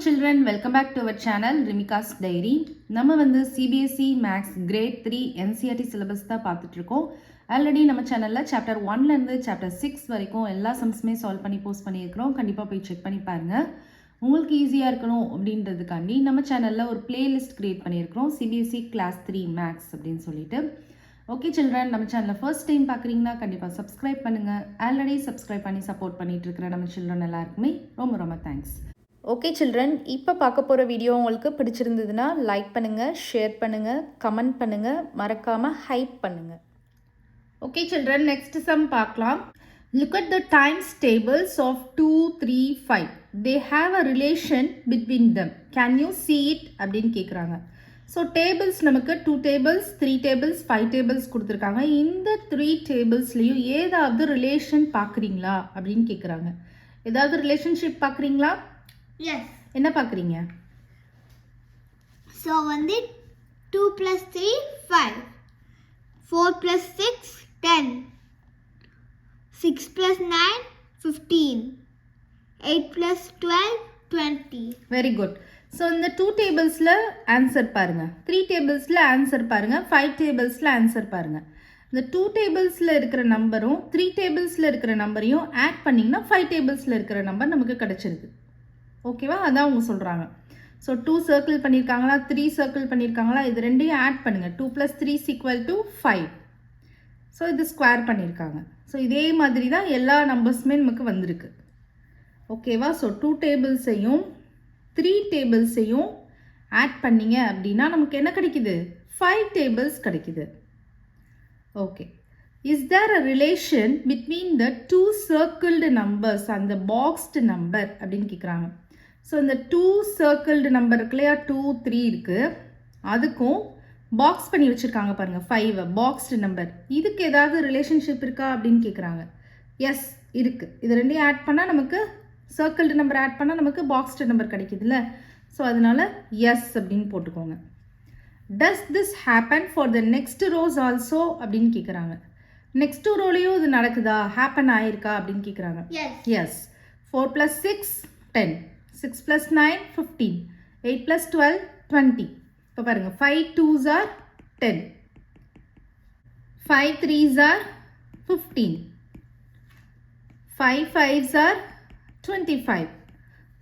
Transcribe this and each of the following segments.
children, welcome back to our channel Rimika's Diary. நம்ம வந்து CBSE Max Grade 3 NCERT syllabus தான் பார்த்துட்டு இருக்கோம். ஆல்ரெடி நம்ம சேனல்ல சாப்டர் 1ல இருந்து சாப்டர் 6 வரைக்கும் எல்லா சம்ஸுமே சால்வ் பண்ணி போஸ்ட் பண்ணியிருக்கிறோம். கண்டிப்பாக போய் செக் பண்ணி பாருங்க. உங்களுக்கு ஈஸியாக இருக்கணும் அப்படின்றதுக்காண்டி நம்ம சேனலில் ஒரு பிளேலிஸ்ட் கிரியேட் பண்ணியிருக்கிறோம், CBSE Class 3 Max அப்படின்னு சொல்லிட்டு. ஓகே சில்ட்ரன், நம்ம சேனலில் ஃபர்ஸ்ட் டைம் பார்க்குறீங்கன்னா கண்டிப்பாக சப்ஸ்கிரைப் பண்ணுங்கள். ஆல்ரெடி சப்ஸ்கிரைப் பண்ணி சப்போர்ட் பண்ணிட்டு இருக்கிற நம்ம சில்ட்ரன் எல்லாருக்குமே ரொம்ப ரொம்ப தேங்க்ஸ். ஓகே சில்ட்ரன், இப்போ பார்க்க போகிற வீடியோ உங்களுக்கு பிடிச்சிருந்ததுன்னா லைக் பண்ணுங்கள், ஷேர் பண்ணுங்கள், கமெண்ட் பண்ணுங்கள், மறக்காமல் ஹைப் பண்ணுங்கள். ஓகே சில்ட்ரன், நெக்ஸ்ட் சம் பார்க்கலாம். Look at the times tables of 2, 3, 5. They have a relation between them. Can you see it? அப்படின்னு கேட்குறாங்க. ஸோ டேபிள்ஸ் நமக்கு 2 tables, 3 tables, 5 tables கொடுத்துருக்காங்க. இந்த 3 tablesலேயும் ஏதாவது ரிலேஷன் பார்க்குறீங்களா அப்படின்னு கேட்குறாங்க. ஏதாவது ரிலேஷன்ஷிப் பார்க்குறீங்களா? Yes. என்ன பார்க்குறீங்க? So வந்து 2 plus 3 5, 4 plus 6 10, 6 plus 9 15, 8 plus 12 20. Very good. So இந்த 2 டேபிள்ஸில் ஆன்சர் பாருங்கள், 3 டேபிள்ஸில் ஆன்சர் பாருங்கள், 5 டேபிள்ஸில் ஆன்சர் பாருங்கள். இந்த 2 டேபிள்ஸில் இருக்கிற நம்பரும் 3 டேபிள்ஸில் இருக்கிற நம்பரையும் ஆட் பண்ணிங்கன்னா 5 டேபிள்ஸில் இருக்கிற நம்பர் நமக்கு கிடச்சிருக்கு. ஓகேவா? அதான் அவங்க சொல்கிறாங்க. ஸோ 2 சர்க்கிள் பண்ணியிருக்காங்களா, 3 சர்க்கிள் பண்ணியிருக்காங்களா, இது ரெண்டையும் ஆட் பண்ணுங்கள். 2 + 3 = 5. ஸோ இது ஸ்கொயர் பண்ணியிருக்காங்க. ஸோ இதே மாதிரி தான் எல்லா நம்பர்ஸுமே நமக்கு வந்திருக்கு. ஓகேவா? ஸோ 2 டேபிள்ஸையும் 3 டேபிள்ஸையும் ஆட் பண்ணிங்க அப்படின்னா நமக்கு என்ன கிடைக்குது? 5 டேபிள்ஸ் கிடைக்குது. Okay. Is there a relation between the 2 circled numbers and the boxed number அப்படின்னு கேட்குறாங்க. ஸோ இந்த 2 circled number இருக்கு இல்லையா, 2, 3 இருக்குது, அதுக்கும் பாக்ஸ் பண்ணி வச்சுருக்காங்க பாருங்கள் 5 பாக்ஸ்டு நம்பர். இதுக்கு ஏதாவது ரிலேஷன்ஷிப் இருக்கா அப்படின்னு கேட்குறாங்க. எஸ் இருக்குது. இது ரெண்டையும் ஆட் பண்ணால் நமக்கு சர்க்கிள்டு நம்பர் ஆட் பண்ணால் நமக்கு பாக்ஸ்டு நம்பர் கிடைக்குதுல்ல. ஸோ அதனால் எஸ் அப்படின்னு போட்டுக்கோங்க. Does this happen for the next rose also அப்படின்னு கேட்குறாங்க. நெக்ஸ்ட் ரோலையும் இது நடக்குதா, ஹேப்பன் ஆயிருக்கா அப்படின்னு கேட்குறாங்க. எஸ். 4 + 6 10, 6 + 9 15, 8 + 12 20. இப்போ பாருங்கள், 5 2s are 10, 5 3s are 15, 5 5s are 25.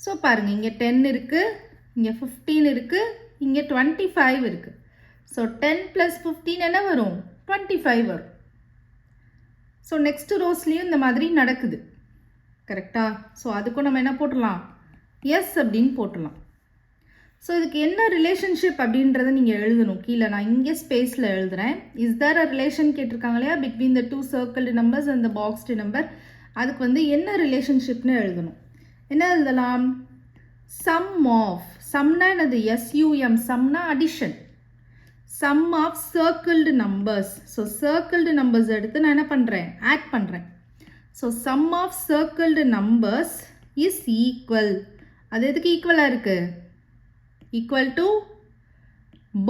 So பாருங்கள், இங்கே 10 இருக்குது, இங்கே 15 இருக்குது, இங்கே 25 இருக்குது. ஸோ 10 + 15 என்ன வரும்? 25 வரும். ஸோ நெக்ஸ்ட் ரோஸ்லேயும் இந்த மாதிரி நடக்குது. கரெக்டாக? ஸோ அதுக்கும் நம்ம என்ன போட்டுடலாம்? எஸ் அப்படின்னு போட்டுடலாம். ஸோ இதுக்கு என்ன ரிலேஷன்ஷிப் அப்படின்றத நீங்கள் எழுதணும். கீழே நான் இங்கே ஸ்பேஸில் எழுதுகிறேன். இஸ் தேர் அ ரிலேஷன் கேட்டிருக்காங்க இல்லையா, between the 2 circled numbers and the boxed number. அதுக்கு வந்து என்ன ரிலேஷன்ஷிப்னு எழுதணும். என்ன எழுதலாம்? Some of. சம்னா என்னது? SUM. சம்னா addition. Sum of circled numbers. So circled numbers எடுத்து நான் என்ன பண்ணுறேன்? ஆட் பண்ணுறேன். So sum of circled numbers is equal. அது எதுக்கு ஈக்குவலாக இருக்குது? Equal to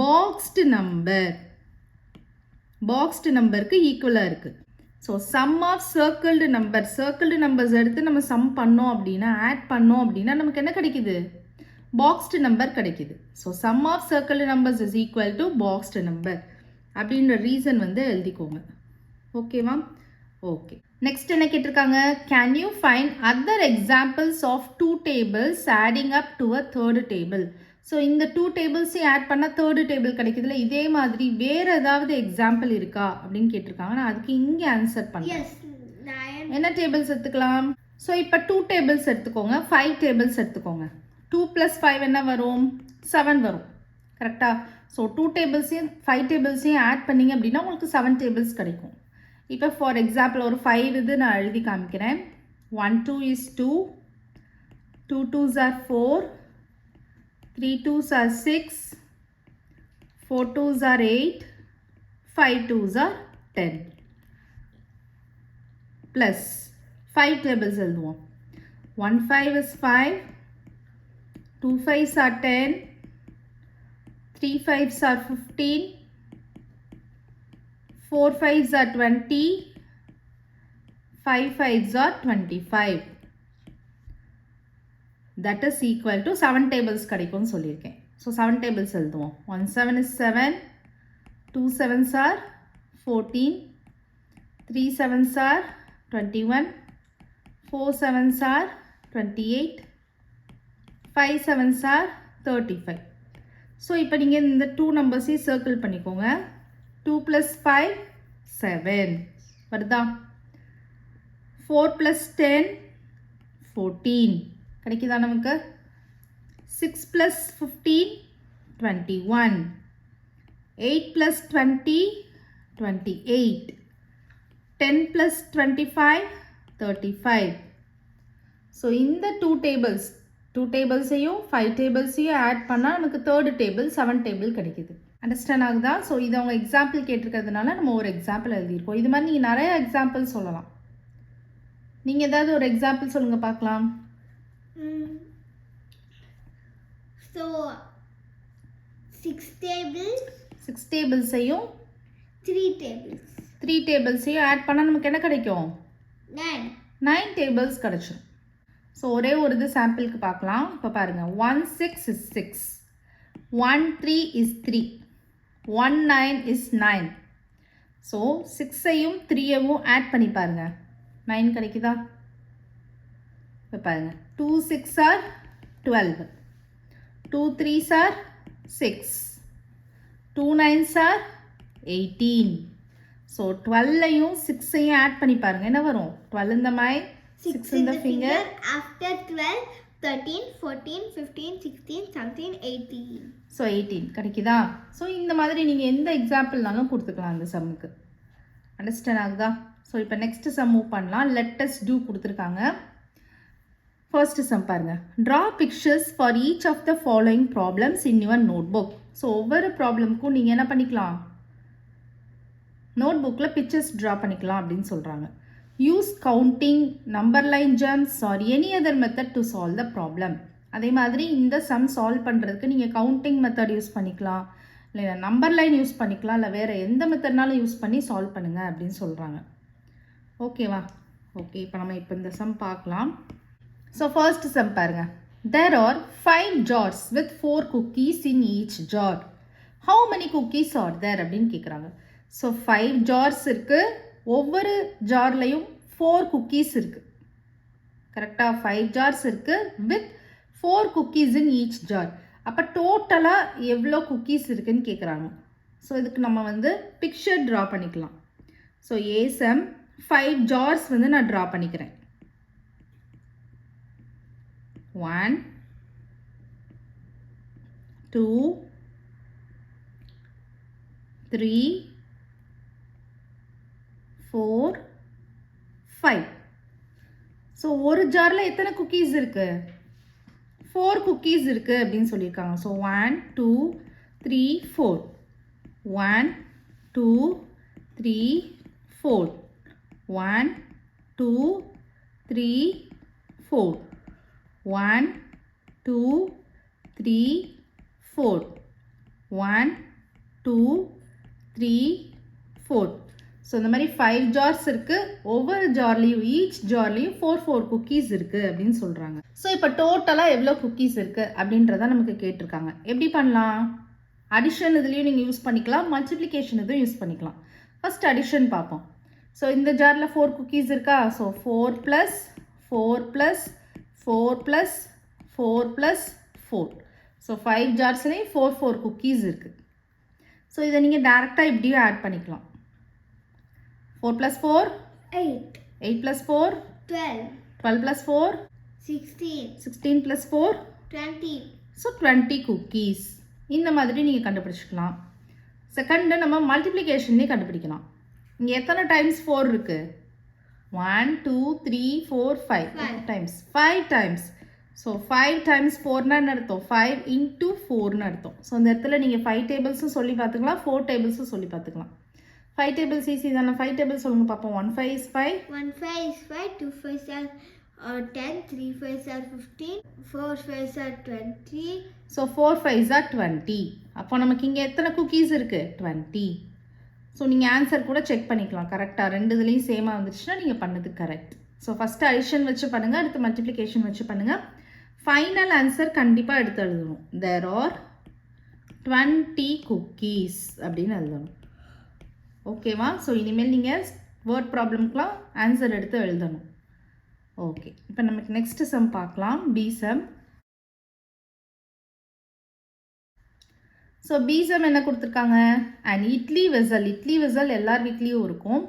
boxed number. Boxed நம்பருக்கு ஈக்குவலாக இருக்குது. So sum of circled number. Circled numbers எடுத்து நம்ம சம் பண்ணோம் அப்படின்னா, ஆட் பண்ணோம் அப்படின்னா நமக்கு என்ன கிடைக்குது? பாக்ஸ்டு நம்பர் கிடைக்குது. So sum of circled numbers is equal to boxed number அப்படின்ற ரீசன் வந்து எழுதிக்கோங்க. ஓகேவா? ஓகே. நெக்ஸ்ட் என்ன கேட்டிருக்காங்க? Can you find other examples of 2 tables adding up to a 3rd table. So இந்த 2 tablesையும் ஆட் பண்ணால் 3rd table கிடைக்குதுல. இதே மாதிரி வேறு ஏதாவது எக்ஸாம்பிள் இருக்கா அப்படின்னு கேட்டிருக்காங்க. நான் அதுக்கு இங்கே ஆன்சர் பண்ணுறேன். என்ன டேபிள்ஸ் எடுத்துக்கலாம்? ஸோ இப்போ 2 tables எடுத்துக்கோங்க, 5 tables எடுத்துக்கோங்க. 2 + 5 என்ன வரும்? 7 வரும். கரெக்டாக? ஸோ 2 tablesையும் 5 tablesையும் ஆட் பண்ணிங்க அப்படின்னா உங்களுக்கு 7 tables கிடைக்கும். இப்போ ஃபார் எக்ஸாம்பிள் ஒரு 5 இது நான் எழுதி காமிக்கிறேன். 1 2 is 2, 2 2s are 4, 3 2s are 6, 4 2s are 8, 5 2s are 10. Plus 5 tables எழுதுவோம். 1 5 is 5, 2 5s are 10, 3 5s are 15, 4 5s are 20, 5 5s are 25. That is equal to 7 tables கிடைக்கும்னு சொல்லியிருக்கேன். ஸோ 7 டேபிள்ஸ் எழுதுவோம். 1 7 is 7, 2 7s are 14, 3 7s are 21, 4 7s are 28, 5 7s are 35. So இப்போ நீங்கள் இந்த 2 நம்பர்ஸையும் circle பண்ணிக்கோங்க. 2 + 5 7 வருதா? 4 + 10 14 கிடைக்குதா நமக்கு? 6 + 15 21, 8 + 20 28, 10 + 25 35. ஸோ இந்த 2 டேபிள்ஸையும் 5 டேபிள்ஸையும் ஆட் பண்ணால் நமக்கு தேர்டு டேபிள் 7 டேபிள் கிடைக்குது. அண்டர்ஸ்டாண்ட் ஆகுதா? ஸோ இது அவங்க எக்ஸாம்பிள் கேட்டிருக்கிறதுனால நம்ம ஒரு எக்ஸாம்பிள் எழுதியிருக்கோம். இது மாதிரி நீங்கள் நிறைய எக்ஸாம்பிள் சொல்லலாம். நீங்கள் ஏதாவது ஒரு எக்ஸாம்பிள் சொல்லுங்கள் பார்க்கலாம். So 6 tables, 6 டேபிள்ஸையும் 3 டேபிள்ஸையும் ஆட் பண்ணால் நமக்கு என்ன கிடைக்கும்? 9 டேபிள்ஸ் கிடச்சிடும். ஸோ ஒரே ஒரு இது சாம்பிளுக்கு பார்க்கலாம். இப்போ பாருங்கள். 1 6 is 6, 1 3 is 3, 1 9 is 9. So 6ஐயும் 3ஐயும் add பண்ணி பாருங்கள். 9 கிடைக்குதா? இப்போ பாருங்கள். 2 6 are 12, 2 3s are 6, 2 9s are 18. So 12ஐயும் 6ஐயும் add பண்ணி பாருங்கள். என்ன வரும்? 12 in the mind, 6 in the finger. After 12, 13, 14, 15, 16, 17, 18. So 18 கிடைக்குதா? ஸோ இந்த மாதிரி நீங்கள் எந்த எக்ஸாம்பிள்னாலும் கொடுத்துக்கலாம் அந்த சம்முக்கு. அண்டர்ஸ்டாண்ட் ஆகுதா? ஸோ இப்போ நெக்ஸ்ட் சம் மூவ் பண்ணலாம். லெட் அஸ் டூ கொடுத்துருக்காங்க. ஃபர்ஸ்ட் சம் பாருங்க. Draw pictures for each of the following problems in your notebook. So ஒவ்வொரு ப்ராப்ளம்க்கும் நீங்கள் என்ன பண்ணிக்கலாம்? நோட் புக்கில் பிக்சர்ஸ் ட்ரா பண்ணிக்கலாம் அப்படின்னு சொல்கிறாங்க. Use counting, number line jumps or any other method to solve the problem. அதே மாதிரி இந்த சம் சால்வ் பண்ணுறதுக்கு நீங்கள் கவுண்டிங் மெத்தட் யூஸ் பண்ணிக்கலாம், இல்லை நம்பர் லைன் யூஸ் பண்ணிக்கலாம், இல்லை வேறு எந்த மெத்தட்னாலும் யூஸ் பண்ணி சால்வ் பண்ணுங்கள் அப்படின்னு சொல்கிறாங்க. ஓகேவா? ஓகே, இப்போ நம்ம இந்த சம் பார்க்கலாம். ஸோ ஃபர்ஸ்ட் சம் பாருங்க. There are 5 jars with 4 cookies in each jar. How many cookies are there அப்படின்னு கேட்குறாங்க. ஸோ 5 jars இருக்குது. ஒவ்வொரு ஜார்லையும் 4 cookies இருக்குது. கரெக்டாக 5 jars இருக்குது with 4 cookies in each jar. அப்போ டோட்டலாக எவ்வளோ குக்கீஸ் இருக்குதுன்னு கேட்குறாங்க. ஸோ இதுக்கு நம்ம பிக்சர் ட்ரா பண்ணிக்கலாம். ஸோ ஏசம் 5 jars நான் ட்ரா பண்ணிக்கிறேன். 1 2 3 4 5. ஸோ ஒரு ஜாரில் எத்தனை குக்கீஸ் இருக்குது? 4 குக்கீஸ் இருக்குது அப்படின்னு சொல்லியிருக்காங்க. ஸோ 1 2 3 4, 1 2 3 4, 1 2 3 4, 1 2 3 4, 1 2 3 4. ஸோ இந்த மாதிரி 5 ஜார்ஸ் இருக்குது. ஒவ்வொரு ஜார்லேயும் ஈச் ஜார்லேயும் 4 குக்கீஸ் இருக்குது அப்படின்னு சொல்கிறாங்க. ஸோ இப்போ டோட்டலாக எவ்வளோ குக்கீஸ் இருக்குது அப்படின்றத நமக்கு கேட்டிருக்காங்க. எப்படி பண்ணலாம்? அடிஷன் இதுலேயும் நீங்கள் யூஸ் பண்ணிக்கலாம், மல்டிப்ளிகேஷன் இதுவும் யூஸ் பண்ணிக்கலாம். ஃபஸ்ட் அடிஷன் பார்ப்போம். ஸோ இந்த ஜாரில் 4 குக்கீஸ் இருக்கா? ஸோ 4 + 4 + 4 + 4 + 4. ஸோ 5 ஜார்ஸ்லேயும் 4 குக்கீஸ் இருக்குது. ஸோ இதை நீங்கள் டேரெக்டாக இப்படியும் ஆட் பண்ணிக்கலாம். 4 + 4 8, 8 + 4 12, 12 + 4 16, 16 + 4 20. So 20 cookies. இந்த மாதிரி நீங்கள் கண்டுபிடிச்சிக்கலாம். செகண்டு நம்ம மல்டிப்ளிகேஷன்லேயே கண்டுபிடிக்கலாம். இங்கே எத்தனை டைம்ஸ் 4 இருக்குது? 1 2 3 4 5 டைம்ஸ் 5 டைம்ஸ். ஸோ 5 டைம்ஸ் 4னா என்ன அர்த்தம்? 5 × 4னு அர்த்தம். ஸோ இந்த இடத்துல நீங்கள் 5 டேபிள்ஸும் சொல்லி பார்த்துக்கலாம், 4 டேபிள்ஸும் சொல்லி பார்த்துக்கலாம். 5 tables ஈஸி தானே. 5 tables சொல்லுங்க பார்ப்போம். 1 5 is 5, 1 5 is 5, 2 5s are 10, 3 5s are 15, 4 5s are 20. So 4 5s are 20. அப்போ நமக்கு இங்கே எத்தனை குக்கீஸ் இருக்குது? 20. ஸோ நீங்கள் ஆன்சர் கூட செக் பண்ணிக்கலாம். கரெக்டாக 2 இதுலேயும் சேமாக வந்துச்சுன்னா நீங்கள் பண்ணது கரெக்ட். ஸோ ஃபஸ்ட்டு அடிஷன் வச்சு பண்ணுங்கள், அடுத்து மல்டிப்ளிகேஷன் வச்சு பண்ணுங்கள். ஃபைனல் ஆன்சர் கண்டிப்பாக எடுத்து எழுதணும். there are 20 cookies அப்படின்னு எழுதணும். ஓகேவா? ஸோ இனிமேல் நீங்கள் வேர்ட் ப்ராப்ளம்க்குலாம் ஆன்சர் எடுத்து எழுதணும். ஓகே, இப்போ நமக்கு நெக்ஸ்ட் சம் பார்க்கலாம். B sum. So b sum என்ன கொடுத்துருக்காங்க? அண்ட் இட்லி வெசல் எல்லார் வீட்லேயும் இருக்கும்.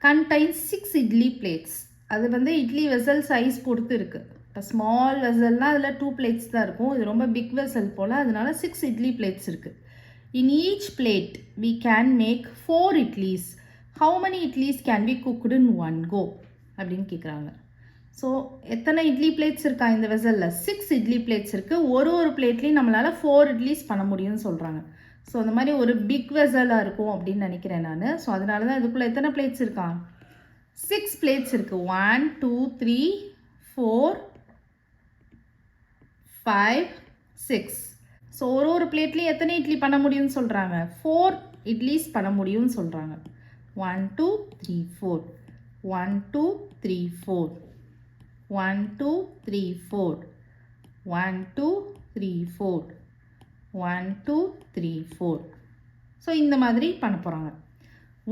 Contains 6 idli plates. அது வந்து இட்லி வெசல் சைஸ் பொறுத்து இருக்குது. இப்போ ஸ்மால் வெசல்னால் அதில் 2 பிளேட்ஸ் தான் இருக்கும். இது ரொம்ப பிக் வெசல் போல், அதனால 6 இட்லி பிளேட்ஸ் இருக்குது. In each plate we can make 4 idlis. how many idlis can be cooked in one go அப்படின்னு கேட்குறாங்க. ஸோ எத்தனை இட்லி பிளேட்ஸ் இருக்கா இந்த வெசலில்? 6 இட்லி பிளேட்ஸ் இருக்குது. ஒரு பிளேட்லேயும் நம்மளால் 4 இட்லிஸ் பண்ண முடியும்னு சொல்கிறாங்க. ஸோ அந்த மாதிரி ஒரு பிக் வெசலாக இருக்கும் அப்படின்னு நினைக்கிறேன் நான். ஸோ அதனால தான் இதுக்குள்ளே எத்தனை பிளேட்ஸ் இருக்கா? 6 பிளேட்ஸ் இருக்குது. 1 2 3 4 5 6. ஸோ ஒரு பிளேட்லேயும் எத்தனை இட்லி பண்ண முடியும்னு சொல்கிறாங்க? 4 இட்லிஸ் பண்ண முடியும்னு சொல்கிறாங்க. 1 2 3 4 1 2 3 4 1 2 3 4 1 2 3 4 1 2 3 4. ஸோ இந்த மாதிரி பண்ண போகிறாங்க.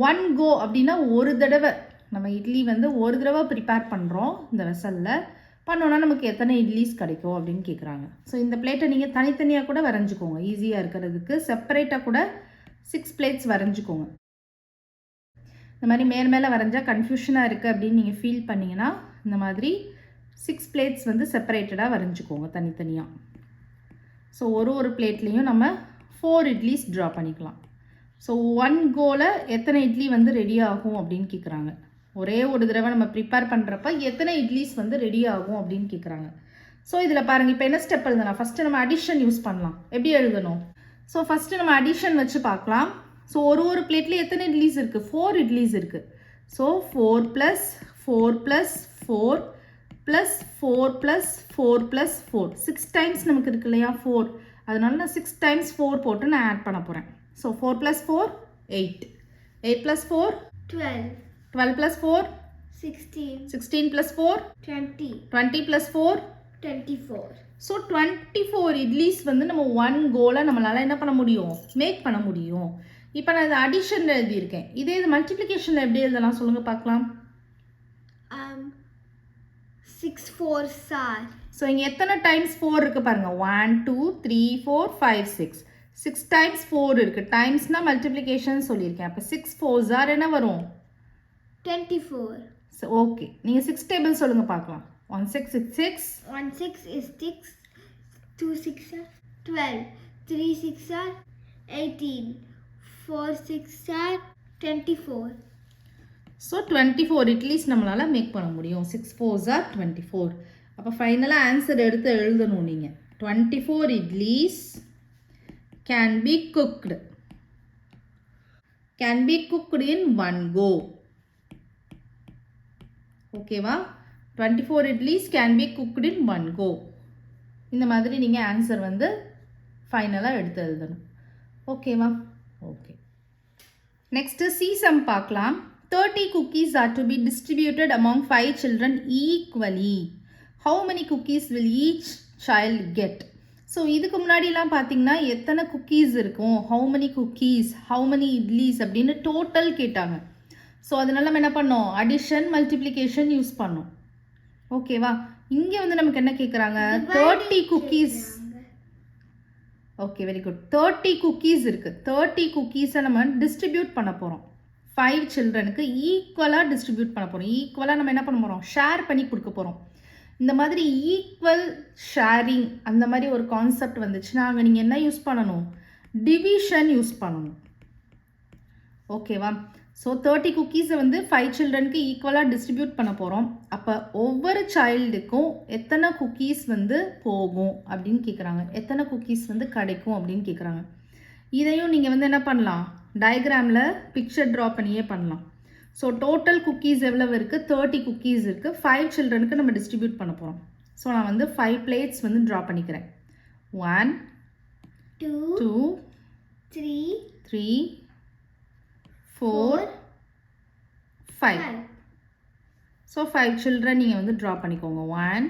1 go அப்படின்னா ஒரு தடவை நம்ம இட்லி வந்து ஒரு தடவை ப்ரிப்பேர் பண்ணுறோம் இந்த வெசலில். பண்ணோன்னா நமக்கு எத்தனை இட்லிஸ் கிடைக்கும் அப்படின்னு கேட்குறாங்க. ஸோ இந்த பிளேட்டை நீங்கள் தனித்தனியாக கூட வரைஞ்சிக்கோங்க, ஈஸியாக இருக்கிறதுக்கு. செப்பரேட்டாக கூட 6 பிளேட்ஸ் வரைஞ்சிக்கோங்க. இந்த மாதிரி மேலே வரைஞ்சால் கன்ஃபியூஷனாக இருக்குது அப்படின்னு நீங்கள் ஃபீல் பண்ணிங்கன்னா இந்த மாதிரி 6 பிளேட்ஸ் வந்து செப்பரேட்டடாக வரைஞ்சிக்கோங்க தனித்தனியாக. ஸோ ஒரு பிளேட்லேயும் நம்ம 4 இட்லிஸ் ட்ரா பண்ணிக்கலாம். ஸோ 1 கோவில் எத்தனை இட்லி வந்து ரெடி ஆகும் அப்படின்னு கேட்குறாங்க. ஒரே ஒரு தடவை நம்ம ப்ரிப்பேர் பண்ணுறப்ப எத்தனை இட்லிஸ் வந்து ரெடி ஆகும் அப்படின்னு கேட்குறாங்க. ஸோ இதில் பாருங்கள், இப்போ என்ன ஸ்டெப் எழுதலாம்? ஃபஸ்ட்டு நம்ம அடிஷன் யூஸ் பண்ணலாம். எப்படி எழுதணும்? ஸோ ஃபஸ்ட்டு நம்ம அடிஷன் வச்சு பார்க்கலாம். ஸோ ஒரு பிளேட்லேயும் எத்தனை இட்லிஸ் இருக்குது? 4 இட்லிஸ் இருக்குது. ஸோ 4 + 4 + 4 + 4 + 4 + 4 6 டைம்ஸ் நமக்கு இருக்கு இல்லையா 4. அதனால நான் 6 டைம்ஸ் 4 போட்டு நான் ஆட் பண்ண போகிறேன். ஸோ 4 + 4 8 8 + 4 12 12 + 4 16 16 + 4 20 20 + 4 24. ஸோ 24 இட்லிஸ் வந்து நம்ம 1 கோவில் நம்மளால் என்ன பண்ண முடியும்? மேக் பண்ண முடியும். இப்போ நான் இது அடிஷனில் எழுதியிருக்கேன். இதே இது மல்டிப்ளிகேஷனில் எப்படி எழுதலாம் சொல்லுங்கள் பார்க்கலாம். 6 4s are. ஸோ இங்கே எத்தனை டைம்ஸ் 4 இருக்குது பாருங்கள். 1 2 3 4 5 6 6 டைம்ஸ் 4 இருக்குது. டைம்ஸ்னால் மல்டிப்ளிகேஷன் சொல்லியிருக்கேன். அப்போ 6 4s are என்ன வரும்? 24. ஸோ ஓகே, நீங்கள் 6 டேபிள் சொல்லுங்கள் பார்க்கலாம். 1 6 6 6 1 6 is 6, 2 6 are 12, 3 6 are 18, 4 6 are 24. So 24 idlis நம்மளால் மேக் பண்ண முடியும். 6 4s are 24. அப்போ ஃபைனலாக ஆன்சர் எடுத்து எழுதணும் நீங்கள். 24 idlis can be cooked in 1 go. ஓகேவா? 24 idlis can be cooked in 1 go. இந்த மாதிரி நீங்கள் ஆன்சர் வந்து ஃபைனலாக எடுத்து எழுதணும். ஓகேவா? ஓகே, நெக்ஸ்ட்டு சி சம் பார்க்கலாம். 30 cookies are to be distributed among 5 children equally. How many cookies will each child get? So இதுக்கு முன்னாடிலாம் பார்த்தீங்கன்னா எத்தனை குக்கீஸ் இருக்கும், how many cookies, how many idlis அப்படின்னு டோட்டல் கேட்டாங்க. ஸோ அதனால நம்ம என்ன பண்ணோம்? அடிஷன் மல்டிப்ளிகேஷன் யூஸ் பண்ணோம். ஓகேவா? இங்கே வந்து நமக்கு என்ன கேட்குறாங்க? 30 cookies. Okay, very good. 30 cookies இருக்குது. 30 குக்கீஸை நம்ம டிஸ்ட்ரிபியூட் பண்ண போகிறோம். 5 சில்ட்ரனுக்கு ஈக்குவலாக டிஸ்ட்ரிபியூட் பண்ண போகிறோம். ஈக்குவலாக நம்ம என்ன பண்ண போகிறோம்? ஷேர் பண்ணி கொடுக்க போகிறோம். இந்த மாதிரி ஈக்குவல் ஷேரிங் அந்த மாதிரி ஒரு கான்செப்ட் வந்துச்சுன்னா அங்கே நீங்கள் என்ன யூஸ் பண்ணணும்? டிவிஷன் யூஸ் பண்ணணும். ஓகேவா? ஸோ 30 குக்கீஸை வந்து 5 சில்ட்ரனுக்கு ஈக்குவலாக டிஸ்ட்ரிபியூட் பண்ண போகிறோம். அப்போ ஒவ்வொரு சைல்டுக்கும் எத்தனை குக்கீஸ் வந்து போகும் அப்படின்னு கேட்குறாங்க. எத்தனை குக்கீஸ் வந்து கிடைக்கும் அப்படின்னு கேட்குறாங்க. இதையும் நீங்கள் வந்து என்ன பண்ணலாம்? டயக்ராமில் பிக்சர் ட்ரா பண்ணியே பண்ணலாம். ஸோ டோட்டல் குக்கீஸ் எவ்வளவு இருக்குது? 30 குக்கீஸ் இருக்குது. 5 சில்ட்ரனுக்கு நம்ம டிஸ்ட்ரிபியூட் பண்ண போகிறோம். ஸோ நான் வந்து 5 பிளேட்ஸ் வந்து ட்ரா பண்ணிக்கிறேன். 1 2 3 4 5. ஸோ 5 சில்ட்ரன் நீங்கள் வந்து ட்ரா பண்ணிக்கோங்க. 1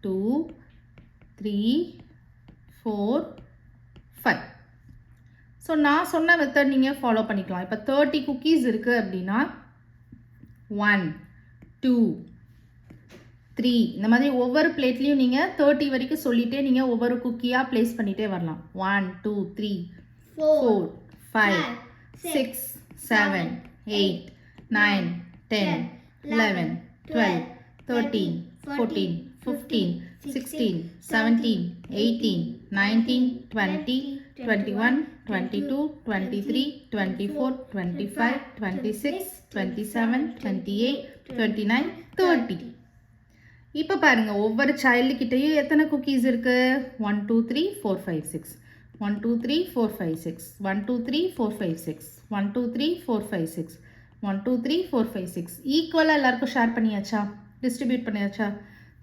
2 3 4 5. ஸோ நான் சொன்ன மெத்தட் நீங்கள் ஃபாலோ பண்ணிக்கலாம். இப்போ 30 குக்கீஸ் இருக்குது அப்படின்னா 1 2 3 இந்த மாதிரி ஒவ்வொரு பிளேட்லேயும் நீங்கள் 30 வரைக்கும் சொல்லிகிட்டே நீங்கள் ஒவ்வொரு குக்கியாக ப்ளேஸ் பண்ணிகிட்டே வரலாம். 1 2 3 4 5 6 7 8 9 10 11 12 13 14 15 16 17 18 19 20 21 22 23 24 25 26 27 28 29 30. இப்போ பாருங்க ஒவ்வொரு சைல்டு கிட்டேயும் எத்தனை குக்கீஸ் இருக்கு? 1 2 3 4 5 6 1 2 3 4 5 6 1 2 3 4 5 6 1 2 3 4 5 6 1 2 3 4 5 6 ஈக்குவலாக எல்லாருக்கும் ஷேர் பண்ணியாச்சா? டிஸ்ட்ரிபியூட் பண்ணியாச்சா?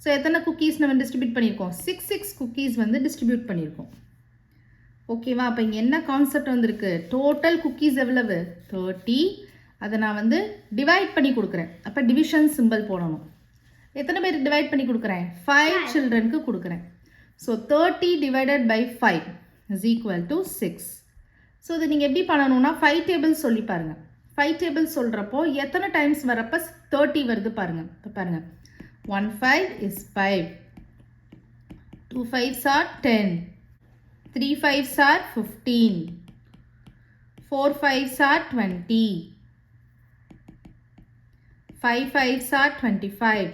ஸோ எத்தனை குக்கீஸ் நம்ம டிஸ்ட்ரிபியூட் பண்ணியிருக்கோம்? 6 குக்கீஸ் வந்து டிஸ்ட்ரிபியூட் பண்ணியிருக்கோம். ஓகேவா? அப்போ இங்கே என்ன கான்செப்ட் வந்திருக்கு? டோட்டல் குக்கீஸ் எவ்வளவு? 30. அதை நான் வந்து டிவைட் பண்ணி கொடுக்குறேன். அப்போ டிவிஷன் சிம்பிள் போடணும். எத்தனை பேருக்கு டிவைட் பண்ணி கொடுக்குறேன்? 5 சில்ட்ரனுக்கு கொடுக்குறேன். So 30 divided by 5 is equal to 6. So இது நீங்கள் எப்படி பண்ணணும்னா 5 டேபிள்ஸ் சொல்லி பாருங்கள். 5 டேபிள்ஸ் சொல்கிறப்போ எத்தனை டைம்ஸ் வரப்போ 30 வருது பாருங்கள். இப்போ பாருங்கள் 1 5 is 5, 2 5s are 10, 3 5s are 15, 4 5s are 20, 5 5s are 25,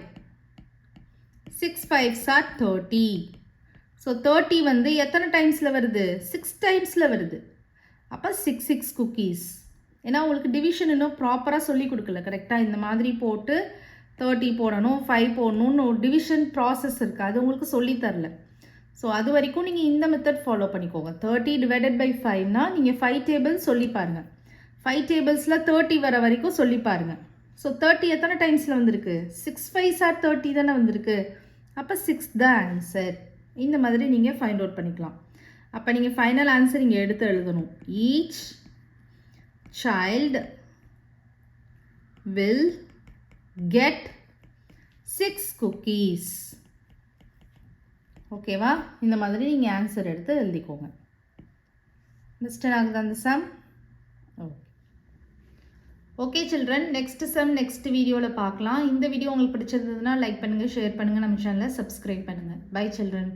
6 5s are 30. So 30 வந்து எத்தனை டைம்ஸில் வருது? 6 டைம்ஸில் வருது. அப்போ 6 குக்கீஸ். ஏன்னா உங்களுக்கு டிவிஷன் இன்னும் ப்ராப்பராக சொல்லி கொடுக்கல. கரெக்டாக இந்த மாதிரி போட்டு 30 போடணும் 5 போடணும்னு ஒரு டிவிஷன் ப்ராசஸ் இருக்குது. அது உங்களுக்கு சொல்லித்தரல. ஸோ அது வரைக்கும் நீங்கள் இந்த மெத்தட் ஃபாலோ பண்ணிக்கோங்க. 30 டிவைடட் பை 5னா நீங்கள் 5 டேபிள்ஸ் சொல்லி பாருங்கள். 5 டேபிள்ஸில் 30 வர வரைக்கும் சொல்லி பாருங்கள். ஸோ 30 எத்தனை டைம்ஸில் வந்திருக்கு? 6 5s are 30 தானே வந்திருக்கு. அப்போ 6 தான் ஆன்சர். இந்த மாதிரி நீங்கள் ஃபைண்ட் அவுட் பண்ணிக்கலாம். அப்போ நீங்கள் ஃபைனல் ஆன்சர் இங்கே எடுத்து எழுதணும். Each child will get 6 cookies. ஓகேவா? இந்த மாதிரி நீங்கள் ஆன்சர் எடுத்து எழுதிக்கோங்க. மிஸ்டர் ஆகுது அந்த சம். Okay children, next sum next வீடியோவில் பார்க்கலாம். இந்த வீடியோ உங்களுக்கு பிடிச்சிருந்ததுன்னா லைக் பண்ணுங்கள், ஷேர் பண்ணுங்கள், நம்ம சேனலை சப்ஸ்கிரைப் பண்ணுங்கள். Bye children.